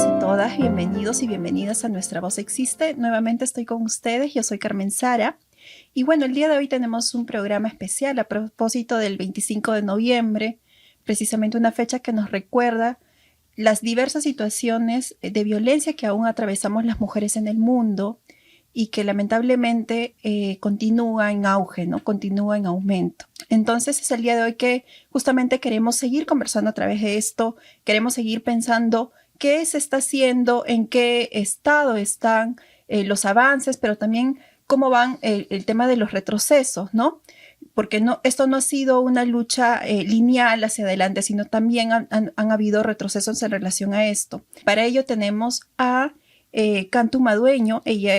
y todas, bienvenidos y bienvenidas a Nuestra Voz Existe. Nuevamente estoy con ustedes, yo soy Carmen Sara. Y bueno, el día de hoy tenemos un programa especial a propósito del 25 de noviembre, precisamente una fecha que nos recuerda las diversas situaciones de violencia que aún atravesamos las mujeres en el mundo y que lamentablemente continúa en auge, ¿no? Continúa en aumento. Entonces es el día de hoy que justamente queremos seguir conversando a través de esto, queremos seguir pensando qué se está haciendo, en qué estado están los avances, pero también cómo van el tema de los retrocesos, ¿no? Porque esto no ha sido una lucha lineal hacia adelante, sino también han habido retrocesos en relación a esto. Para ello tenemos a Cantu Madueño. Ella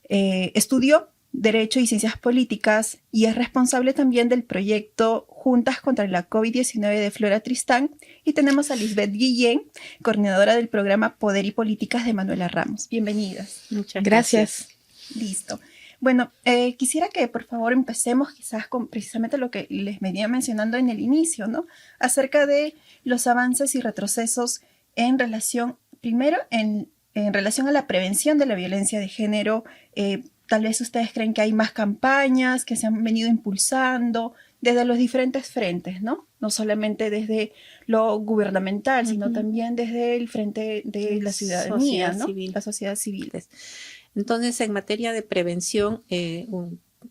estudió Derecho y Ciencias Políticas y es responsable también del proyecto Juntas contra la COVID-19 de Flora Tristán. Y tenemos a Lisbeth Guillén, coordinadora del programa Poder y Políticas de Manuela Ramos. Bienvenidas. Muchas gracias. Listo. Bueno, quisiera que por favor empecemos quizás con precisamente lo que les venía mencionando en el inicio, ¿no? Acerca de los avances y retrocesos en relación, primero en relación a la prevención de la violencia de género. Tal vez ustedes creen que hay más campañas que se han venido impulsando desde los diferentes frentes, ¿no? No solamente desde lo gubernamental, sino también desde el frente de la ciudadanía, ¿no? La sociedad civil. Entonces, en materia de prevención,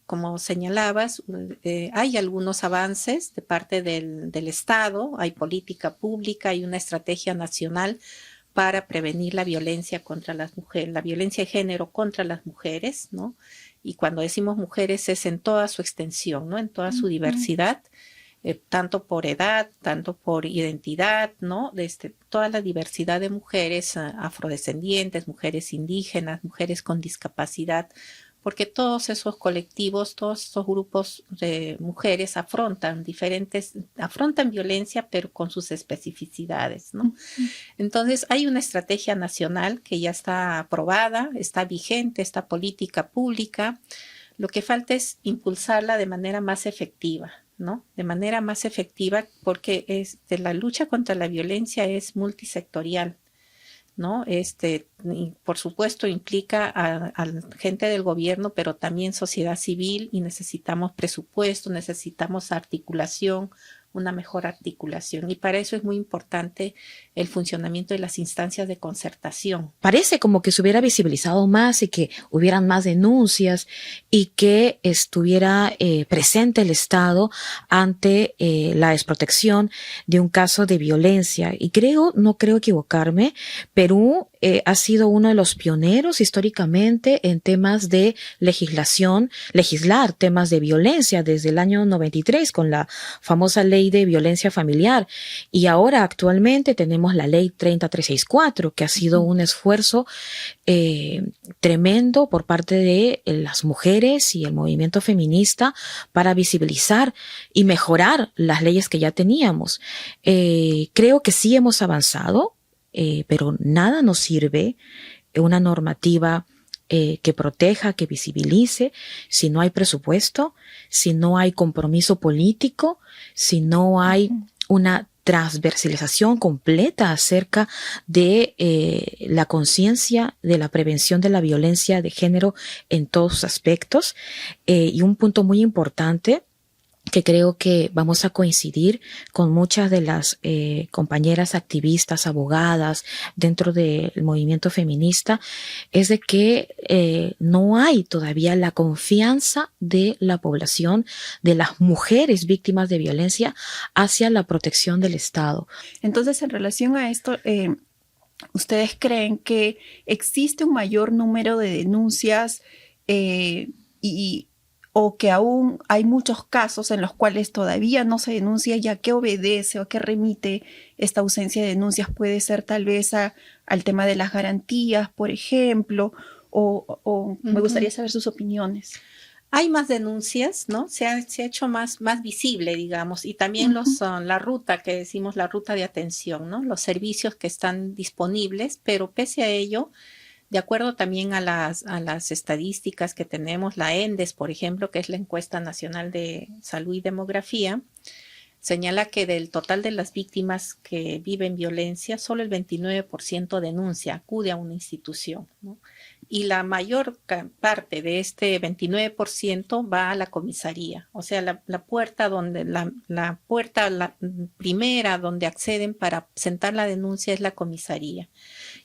como señalabas, hay algunos avances de parte del Estado, hay política pública, hay una estrategia nacional para prevenir la violencia contra las mujeres, la violencia de género contra las mujeres, ¿no? Y cuando decimos mujeres es en toda su extensión, ¿no? En toda su diversidad, tanto por edad, tanto por identidad, ¿no? Toda la diversidad de mujeres afrodescendientes, mujeres indígenas, mujeres con discapacidad, porque todos esos colectivos, todos esos grupos de mujeres afrontan violencia, pero con sus especificidades, ¿no? Entonces, hay una estrategia nacional que ya está aprobada, está vigente, esta política pública. Lo que falta es impulsarla de manera más efectiva, ¿no? De manera más efectiva, porque la lucha contra la violencia es multisectorial, ¿no? Y por supuesto implica a gente del gobierno, pero también sociedad civil, y necesitamos presupuesto, necesitamos articulación, una mejor articulación, y para eso es muy importante el funcionamiento de las instancias de concertación. Parece como que se hubiera visibilizado más y que hubieran más denuncias y que estuviera presente el Estado ante la desprotección de un caso de violencia. Y no creo equivocarme, Perú ha sido uno de los pioneros históricamente en temas de legislar temas de violencia desde el año 93 con la famosa ley de violencia familiar, y ahora actualmente tenemos la ley 30364, que ha sido un esfuerzo tremendo por parte de las mujeres y el movimiento feminista para visibilizar y mejorar las leyes que ya teníamos. Creo que sí hemos avanzado, pero nada nos sirve una normativa que proteja, que visibilice, si no hay presupuesto, si no hay compromiso político, si no hay una transversalización completa acerca de la conciencia de la prevención de la violencia de género en todos sus aspectos. Y un punto muy importante que creo que vamos a coincidir con muchas de las compañeras activistas, abogadas dentro del movimiento feminista, es de que no hay todavía la confianza de la población, de las mujeres víctimas de violencia hacia la protección del Estado. Entonces, en relación a esto, ¿ustedes creen que existe un mayor número de denuncias o que aún hay muchos casos en los cuales todavía no se denuncia? ¿Y a qué obedece o a qué remite esta ausencia de denuncias? Puede ser tal vez al tema de las garantías, por ejemplo, o me gustaría saber sus opiniones. Hay más denuncias, ¿no? Se ha hecho más visible, digamos, y también la ruta que decimos, la ruta de atención, ¿no? Los servicios que están disponibles, pero pese a ello, de acuerdo también a las estadísticas que tenemos, la ENDES, por ejemplo, que es la Encuesta Nacional de Salud y Demografía, señala que del total de las víctimas que viven violencia, solo el 29% denuncia, acude a una institución, ¿no? Y la mayor parte de este 29% va a la comisaría, o sea, la puerta donde la puerta primera donde acceden para presentar la denuncia es la comisaría.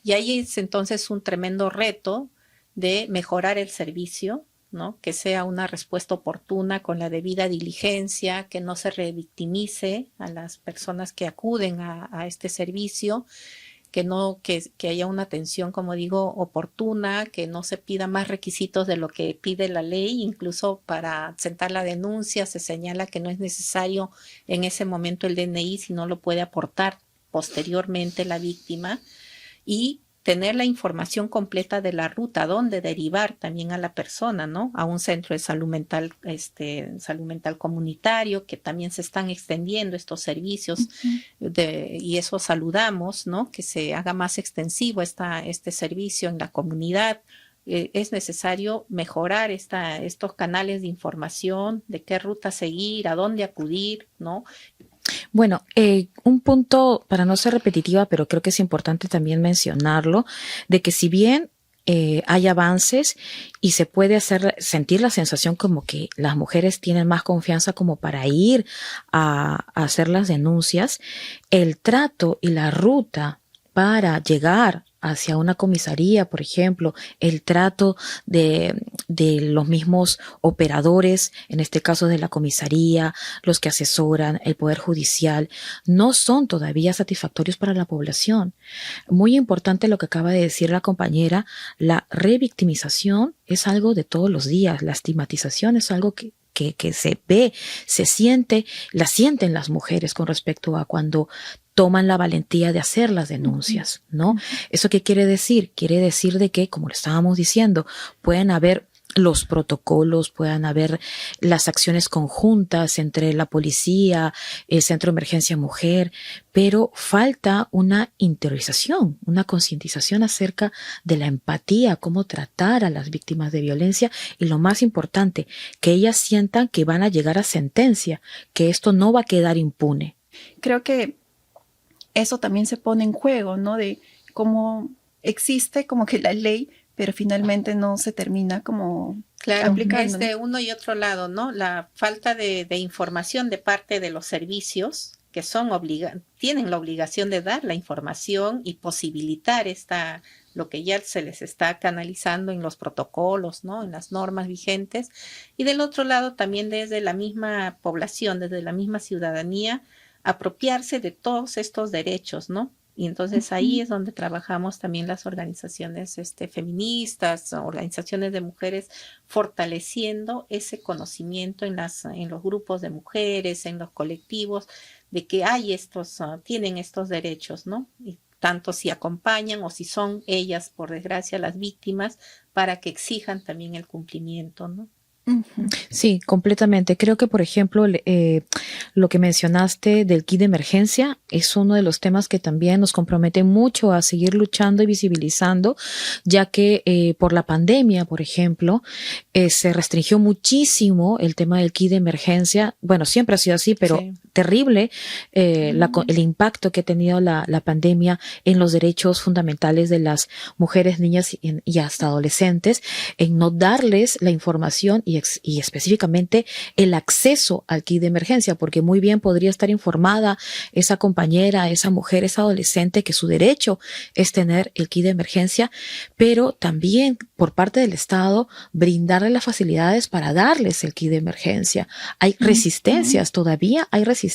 Y ahí es entonces un tremendo reto de mejorar el servicio, ¿no? Que sea una respuesta oportuna con la debida diligencia, que no se revictimice a las personas que acuden a este servicio, que haya una atención, como digo, oportuna, que no se pida más requisitos de lo que pide la ley. Incluso para sentar la denuncia se señala que no es necesario en ese momento el DNI, sino lo puede aportar posteriormente la víctima, y tener la información completa de la ruta, dónde derivar también a la persona, ¿no? A un centro de salud mental comunitario, que también se están extendiendo estos servicios, y eso saludamos, ¿no? Que se haga más extensivo este servicio en la comunidad. Es necesario mejorar estos canales de información, de qué ruta seguir, a dónde acudir, ¿no? Bueno, un punto, para no ser repetitiva, pero creo que es importante también mencionarlo, de que si bien hay avances y se puede sentir la sensación como que las mujeres tienen más confianza como para ir a hacer las denuncias, el trato y la ruta para llegar hacia una comisaría, por ejemplo, el trato de los mismos operadores, en este caso de la comisaría, los que asesoran, el Poder Judicial, no son todavía satisfactorios para la población. Muy importante lo que acaba de decir la compañera, la revictimización es algo de todos los días, la estigmatización es algo que se ve, se siente, la sienten las mujeres con respecto a cuando toman la valentía de hacer las denuncias, ¿no? ¿Eso qué quiere decir? Quiere decir de que, como lo estábamos diciendo, pueden haber los protocolos, puedan haber las acciones conjuntas entre la policía, el Centro de Emergencia Mujer, pero falta una interiorización, una concientización acerca de la empatía, cómo tratar a las víctimas de violencia y lo más importante, que ellas sientan que van a llegar a sentencia, que esto no va a quedar impune. Creo que eso también se pone en juego, ¿no? De cómo existe como que la ley, pero finalmente no se termina como aplicando. Es de uno y otro lado, ¿no? La falta de información de parte de los servicios que tienen la obligación de dar la información y posibilitar lo que ya se les está canalizando en los protocolos, ¿no? En las normas vigentes. Y del otro lado también desde la misma población, desde la misma ciudadanía, apropiarse de todos estos derechos, ¿no? Y entonces ahí es donde trabajamos también las organizaciones feministas, organizaciones de mujeres, fortaleciendo ese conocimiento en los grupos de mujeres, en los colectivos, de que tienen estos derechos, ¿no? Y tanto si acompañan o si son ellas, por desgracia, las víctimas, para que exijan también el cumplimiento, ¿no? Sí, completamente. Creo que, por ejemplo, lo que mencionaste del kit de emergencia es uno de los temas que también nos compromete mucho a seguir luchando y visibilizando, ya que por la pandemia, por ejemplo, se restringió muchísimo el tema del kit de emergencia. Bueno, siempre ha sido así, pero sí. Terrible el impacto que ha tenido la pandemia en los derechos fundamentales de las mujeres, niñas y hasta adolescentes, en no darles la información y específicamente el acceso al kit de emergencia, porque muy bien podría estar informada esa compañera, esa mujer, esa adolescente que su derecho es tener el kit de emergencia, pero también por parte del Estado brindarle las facilidades para darles el kit de emergencia. Hay resistencias, todavía hay resistencias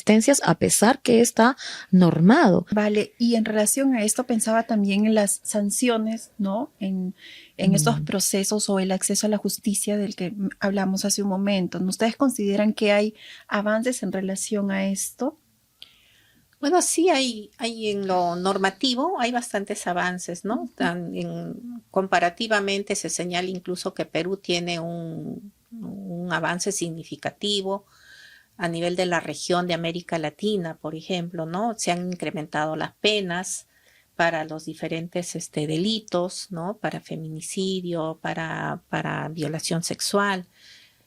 a pesar que está normado. Vale, y en relación a esto pensaba también en las sanciones, ¿no? En estos procesos o el acceso a la justicia del que hablamos hace un momento. ¿Ustedes consideran que hay avances en relación a esto? Bueno, sí hay en lo normativo, hay bastantes avances, ¿no? Comparativamente se señala incluso que Perú tiene un avance significativo a nivel de la región de América Latina, por ejemplo, ¿no? Se han incrementado las penas para los diferentes delitos, ¿no? Para feminicidio, para violación sexual.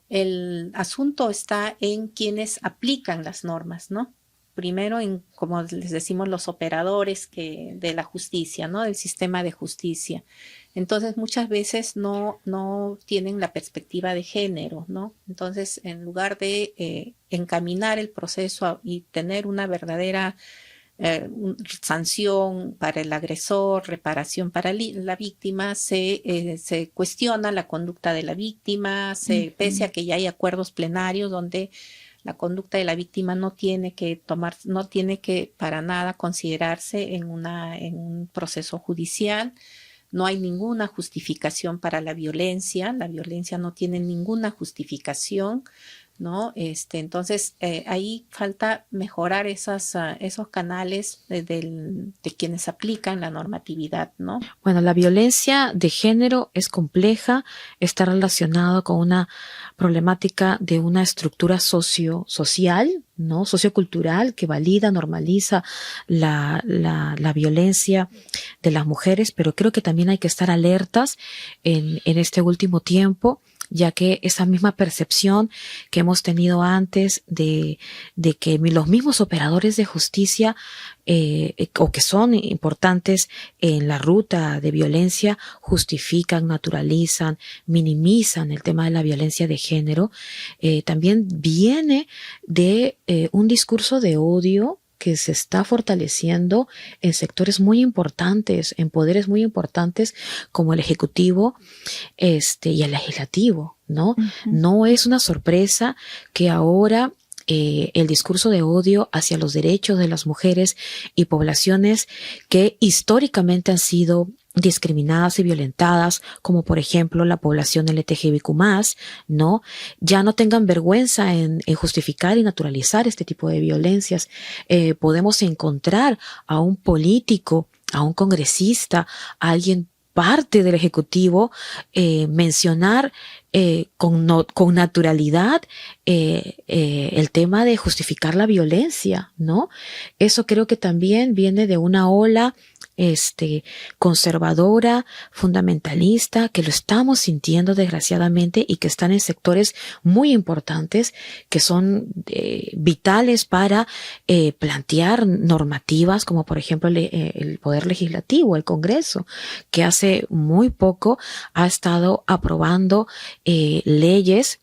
El asunto está en quienes aplican las normas, ¿no? primero en, como les decimos, los operadores de la justicia, ¿no? Del sistema de justicia. Entonces, muchas veces no tienen la perspectiva de género, ¿no? Entonces, en lugar de encaminar el proceso y tener una verdadera sanción para el agresor, reparación para la víctima, se cuestiona la conducta de la víctima, pese a que ya hay acuerdos plenarios donde la conducta de la víctima no tiene que para nada considerarse en un proceso judicial. No hay ninguna justificación para la violencia no tiene ninguna justificación, ¿no? Entonces, ahí falta mejorar esos canales de quienes aplican la normatividad, ¿no? Bueno, la violencia de género es compleja, está relacionada con una problemática de una estructura social, ¿no? Sociocultural que valida, normaliza la violencia de las mujeres, pero creo que también hay que estar alertas en este último tiempo, ya que esa misma percepción que hemos tenido antes de que los mismos operadores de justicia o que son importantes en la ruta de violencia justifican, naturalizan, minimizan el tema de la violencia de género, también viene de un discurso de odio que se está fortaleciendo en sectores muy importantes, en poderes muy importantes como el Ejecutivo y el Legislativo, ¿no? Uh-huh. No es una sorpresa que ahora el discurso de odio hacia los derechos de las mujeres y poblaciones que históricamente han sido discriminadas y violentadas, como por ejemplo la población LGBTQ+, ¿no? Ya no tengan vergüenza en justificar y naturalizar este tipo de violencias. Podemos encontrar a un político, a un congresista, a alguien parte del Ejecutivo, mencionar con naturalidad el tema de justificar la violencia, ¿no? Eso creo que también viene de una ola conservadora, fundamentalista, que lo estamos sintiendo desgraciadamente y que están en sectores muy importantes que son vitales para plantear normativas como por ejemplo el Poder Legislativo, el Congreso, que hace muy poco ha estado aprobando leyes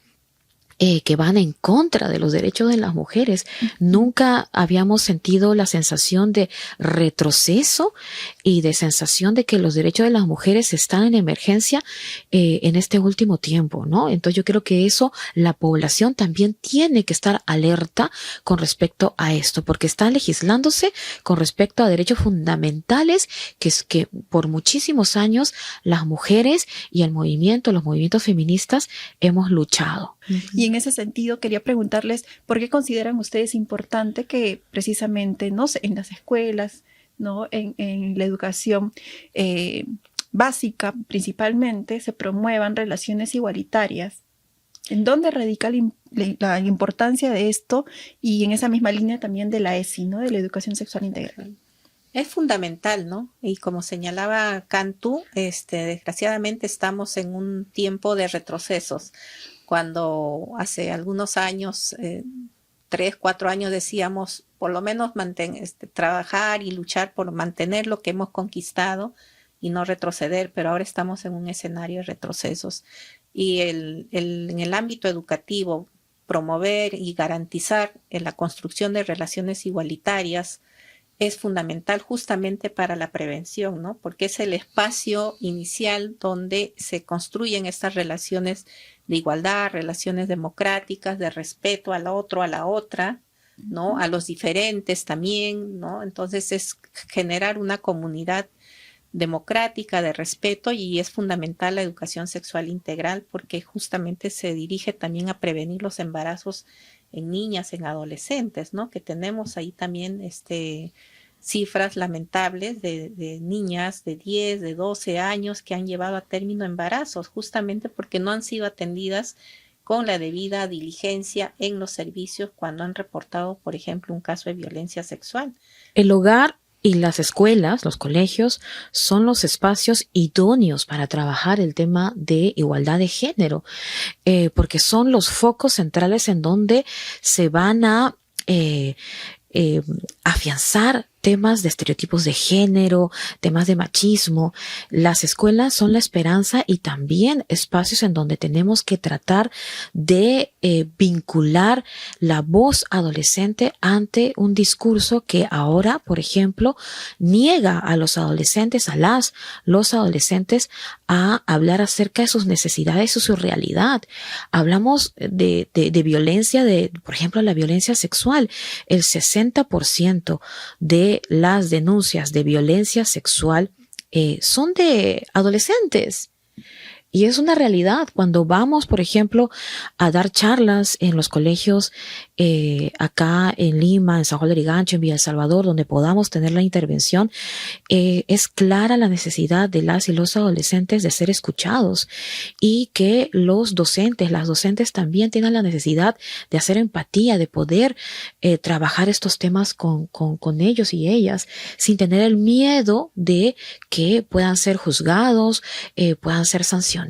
que van en contra de los derechos de las mujeres. Nunca habíamos sentido la sensación de retroceso y de sensación de que los derechos de las mujeres están en emergencia en este último tiempo, ¿no? Entonces yo creo que eso, la población también tiene que estar alerta con respecto a esto, porque está legislándose con respecto a derechos fundamentales que por muchísimos años las mujeres y los movimientos feministas hemos luchado. Y en ese sentido quería preguntarles, ¿por qué consideran ustedes importante que precisamente, no sé, en las escuelas, ¿no? en la educación básica principalmente, se promuevan relaciones igualitarias? ¿En dónde radica la importancia de esto? Y en esa misma línea también de la ESI, ¿no? De la educación sexual integral. Es fundamental, ¿no? Y como señalaba Cantú, desgraciadamente estamos en un tiempo de retrocesos. Cuando hace algunos años, 3, 4 años decíamos, por lo menos trabajar y luchar por mantener lo que hemos conquistado y no retroceder, pero ahora estamos en un escenario de retrocesos. Y en el ámbito educativo, promover y garantizar la construcción de relaciones igualitarias es fundamental justamente para la prevención, ¿no? Porque es el espacio inicial donde se construyen estas relaciones de igualdad, relaciones democráticas, de respeto al otro, a la otra, ¿no? A los diferentes también, ¿no? Entonces es generar una comunidad democrática de respeto y es fundamental la educación sexual integral porque justamente se dirige también a prevenir los embarazos en niñas, en adolescentes, ¿no? Que tenemos ahí también cifras lamentables de niñas de 10, de 12 años que han llevado a término embarazos justamente porque no han sido atendidas con la debida diligencia en los servicios cuando han reportado, por ejemplo, un caso de violencia sexual. El hogar y las escuelas, los colegios, son los espacios idóneos para trabajar el tema de igualdad de género, porque son los focos centrales en donde se van a afianzar temas de estereotipos de género, temas de machismo. Las escuelas son la esperanza y también espacios en donde tenemos que tratar de vincular la voz adolescente ante un discurso que ahora, por ejemplo, niega a los adolescentes, los adolescentes a hablar acerca de sus necesidades y su realidad. Hablamos de violencia, por ejemplo, la violencia sexual. El 60% de las denuncias de violencia sexual son de adolescentes. Y es una realidad. Cuando vamos, por ejemplo, a dar charlas en los colegios acá en Lima, en San Juan de Lurigancho, en Villa El Salvador, donde podamos tener la intervención, es clara la necesidad de las y los adolescentes de ser escuchados y que los docentes, las docentes también tengan la necesidad de hacer empatía, de poder trabajar estos temas con ellos y ellas, sin tener el miedo de que puedan ser juzgados, puedan ser sancionados.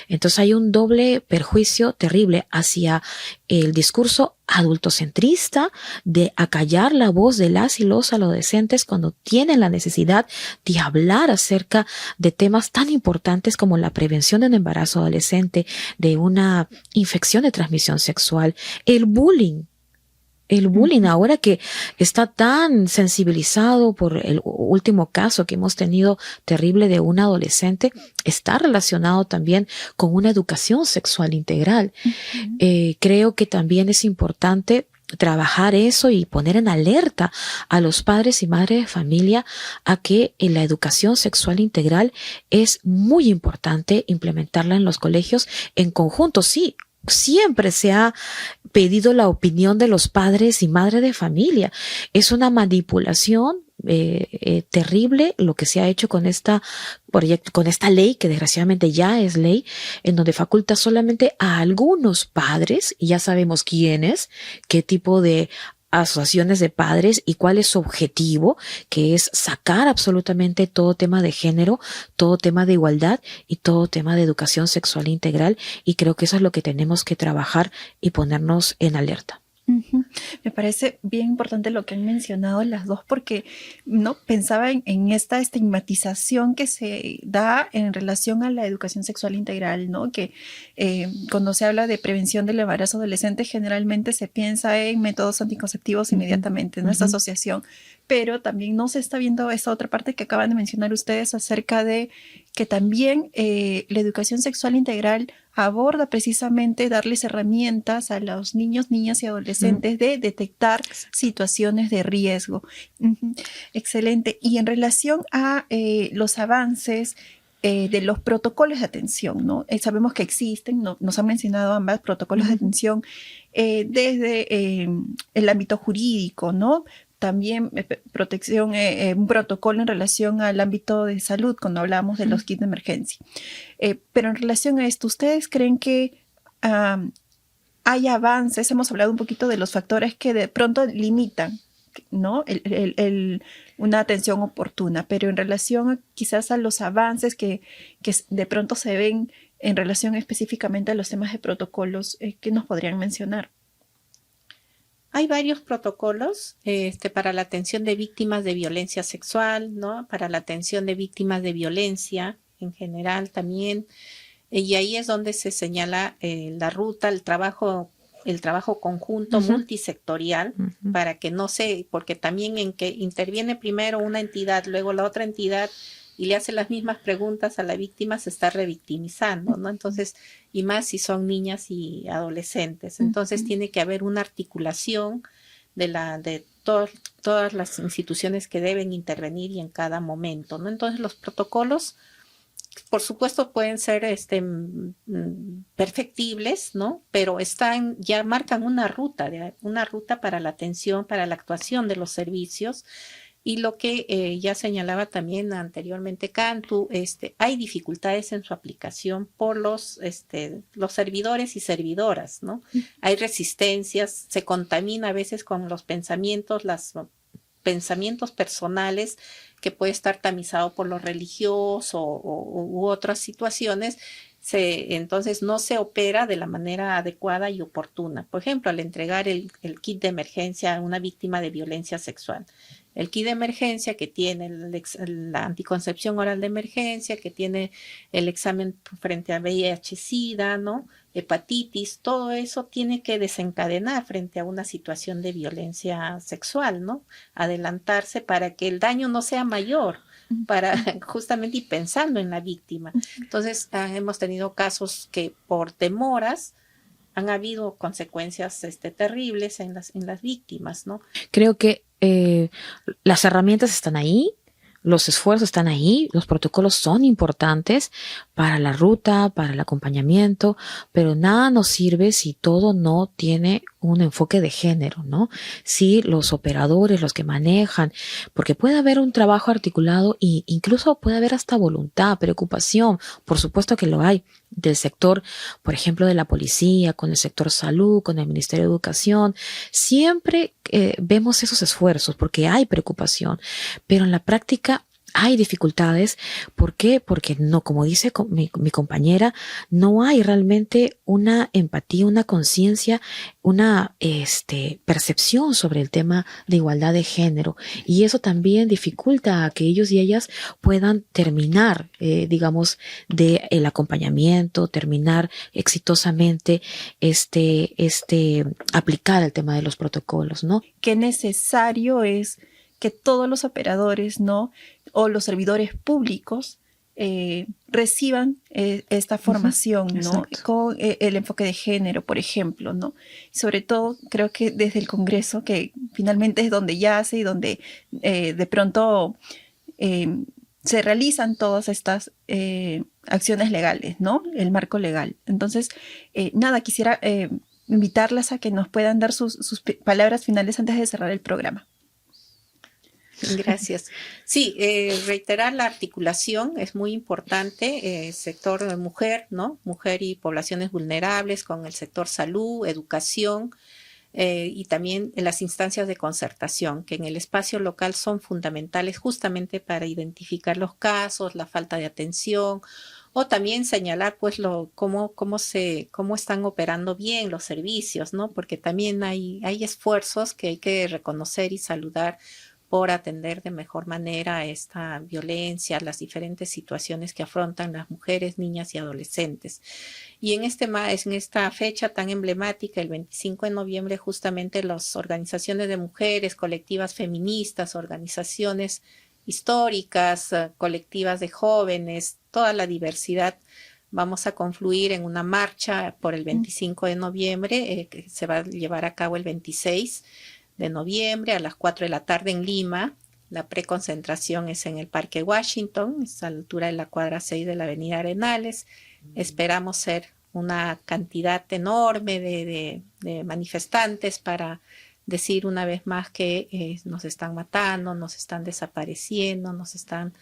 Entonces hay un doble perjuicio terrible hacia el discurso adultocentrista de acallar la voz de las y los adolescentes cuando tienen la necesidad de hablar acerca de temas tan importantes como la prevención del embarazo adolescente, de una infección de transmisión sexual, el bullying. El bullying, ahora que está tan sensibilizado por el último caso que hemos tenido terrible de un adolescente, está relacionado también con una educación sexual integral. Creo que también es importante trabajar eso y poner en alerta a los padres y madres de familia a que en la educación sexual integral es muy importante implementarla en los colegios en conjunto. Sí, siempre se ha pedido la opinión de los padres y madres de familia. Es una manipulación terrible lo que se ha hecho con esta ley, que desgraciadamente ya es ley, en donde faculta solamente a algunos padres, y ya sabemos quiénes, qué tipo de asociaciones de padres y cuál es su objetivo, que es sacar absolutamente todo tema de género, todo tema de igualdad y todo tema de educación sexual integral, y creo que eso es lo que tenemos que trabajar y ponernos en alerta. Me parece bien importante lo que han mencionado las dos, porque no pensaba en esta estigmatización que se da en relación a la educación sexual integral, ¿no? Que cuando se habla de prevención del embarazo adolescente, generalmente se piensa en métodos anticonceptivos inmediatamente, ¿no? Esta asociación, pero también no se está viendo esta otra parte que acaban de mencionar ustedes acerca de que también la educación sexual integral aborda precisamente darles herramientas a los niños, niñas y adolescentes de detectar situaciones de riesgo. Excelente. Y en relación a los avances de los protocolos de atención, ¿no? Sabemos que existen, nos han mencionado ambas protocolos de atención desde el ámbito jurídico, ¿no? También protección, un protocolo en relación al ámbito de salud, cuando hablábamos de los kits de emergencia. Pero en relación a esto, ¿ustedes creen que hay avances? Hemos hablado un poquito de los factores que de pronto limitan, ¿no? Una atención oportuna, pero en relación quizás a los avances que de pronto se ven en relación específicamente a los temas de protocolos, ¿qué nos podrían mencionar? Hay varios protocolos para la atención de víctimas de violencia sexual, ¿no? Para la atención de víctimas de violencia en general también. Y ahí es donde se señala la ruta, el trabajo conjunto multisectorial, para que no se, porque también en que interviene primero una entidad, luego la otra entidad, y le hace las mismas preguntas a la víctima, se está revictimizando, ¿no? Entonces, y más si son niñas y adolescentes. Entonces, tiene que haber una articulación de todas las instituciones que deben intervenir y en cada momento, ¿no? Entonces, los protocolos, por supuesto, pueden ser perfectibles, ¿no? Pero ya marcan una ruta para la atención, para la actuación de los servicios. Y lo que ya señalaba también anteriormente Cantu, hay dificultades en su aplicación por los servidores y servidoras, ¿no? Hay resistencias, se contamina a veces con los pensamientos personales, que puede estar tamizado por lo religioso u otras situaciones. entonces no se opera de la manera adecuada y oportuna. Por ejemplo, al entregar el kit de emergencia a una víctima de violencia sexual. El kit de emergencia que tiene la anticoncepción oral de emergencia, que tiene el examen frente a VIH-Sida, ¿no? Hepatitis, todo eso tiene que desencadenar frente a una situación de violencia sexual, ¿no? Adelantarse para que el daño no sea mayor, para justamente y pensando en la víctima. Entonces, hemos tenido casos que por demoras han habido consecuencias terribles en las víctimas, ¿no? Creo que las herramientas están ahí, los esfuerzos están ahí, los protocolos son importantes para la ruta, para el acompañamiento, pero nada nos sirve si todo no tiene un enfoque de género, ¿no? Si los operadores, los que manejan, porque puede haber un trabajo articulado e incluso puede haber hasta voluntad, preocupación, por supuesto que lo hay, del sector, por ejemplo, de la policía, con el sector salud, con el Ministerio de Educación. Siempre vemos esos esfuerzos porque hay preocupación, pero en la práctica hay dificultades. ¿Por qué? Porque no, como dice mi compañera, no hay realmente una empatía, una conciencia, una percepción sobre el tema de igualdad de género. Y eso también dificulta a que ellos y ellas puedan terminar, digamos, el acompañamiento, terminar exitosamente aplicar el tema de los protocolos, ¿no? Qué necesario es que todos los operadores, ¿no? O los servidores públicos reciban esta formación, ¿no? Con el enfoque de género, por ejemplo, ¿no? Sobre todo, creo que desde el Congreso, que finalmente es donde yace y donde de pronto se realizan todas estas acciones legales, ¿no? El marco legal. Entonces, quisiera invitarlas a que nos puedan dar sus palabras finales antes de cerrar el programa. Gracias. Sí, reiterar la articulación es muy importante, sector de mujer, ¿no? Mujer y poblaciones vulnerables con el sector salud, educación y también en las instancias de concertación, que en el espacio local son fundamentales justamente para identificar los casos, la falta de atención, o también señalar pues cómo están operando bien los servicios, ¿no? Porque también hay esfuerzos que hay que reconocer y saludar por atender de mejor manera esta violencia, las diferentes situaciones que afrontan las mujeres, niñas y adolescentes. Y en esta fecha tan emblemática, el 25 de noviembre, justamente las organizaciones de mujeres, colectivas feministas, organizaciones históricas, colectivas de jóvenes, toda la diversidad, vamos a confluir en una marcha por el 25 de noviembre, que se va a llevar a cabo el 26 de noviembre a las 4 de la tarde en Lima. La preconcentración es en el Parque Washington, es a la altura de la cuadra 6 de la Avenida Arenales. Esperamos ser una cantidad enorme de manifestantes para decir una vez más que nos están matando, nos están desapareciendo, nos están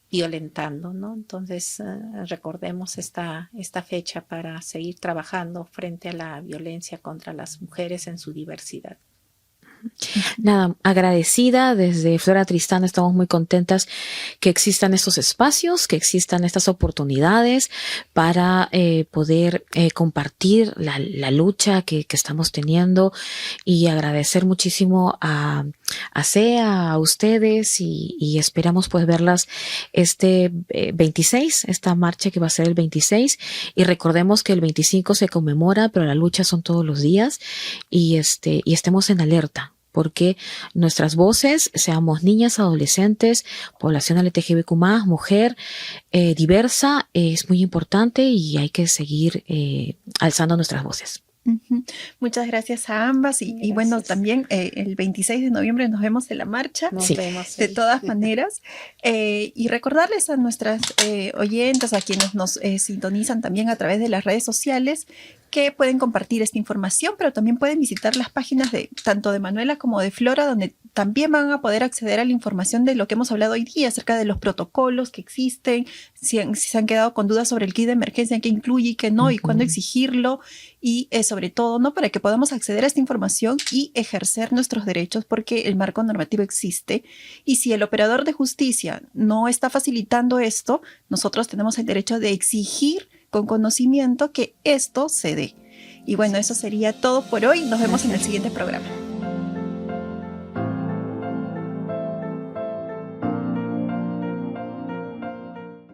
violentando, ¿no? Entonces, recordemos esta fecha para seguir trabajando frente a la violencia contra las mujeres en su diversidad. Nada, agradecida desde Flora Tristán, estamos muy contentas que existan estos espacios, que existan estas oportunidades para poder compartir la lucha que estamos teniendo, y agradecer muchísimo a CEA, a ustedes, y esperamos pues verlas 26, esta marcha que va a ser el 26, y recordemos que el 25 se conmemora, pero la lucha son todos los días, y estemos en alerta, porque nuestras voces, seamos niñas, adolescentes, población LGBTQ+, mujer diversa, es muy importante, y hay que seguir alzando nuestras voces. Muchas gracias a ambas y bueno, también el 26 de noviembre nos vemos en la marcha. Nos vemos, de todas maneras, y recordarles a nuestras oyentes, a quienes nos sintonizan también a través de las redes sociales, que pueden compartir esta información, pero también pueden visitar las páginas tanto de Manuela como de Flora, donde también van a poder acceder a la información de lo que hemos hablado hoy día, acerca de los protocolos que existen, si se han quedado con dudas sobre el kit de emergencia, qué incluye y qué no, y cuándo exigirlo, y sobre todo, ¿no?, para que podamos acceder a esta información y ejercer nuestros derechos, porque el marco normativo existe, y si el operador de justicia no está facilitando esto, nosotros tenemos el derecho de exigir con conocimiento que esto se dé. Y bueno, eso sería todo por hoy. Nos vemos en el siguiente programa.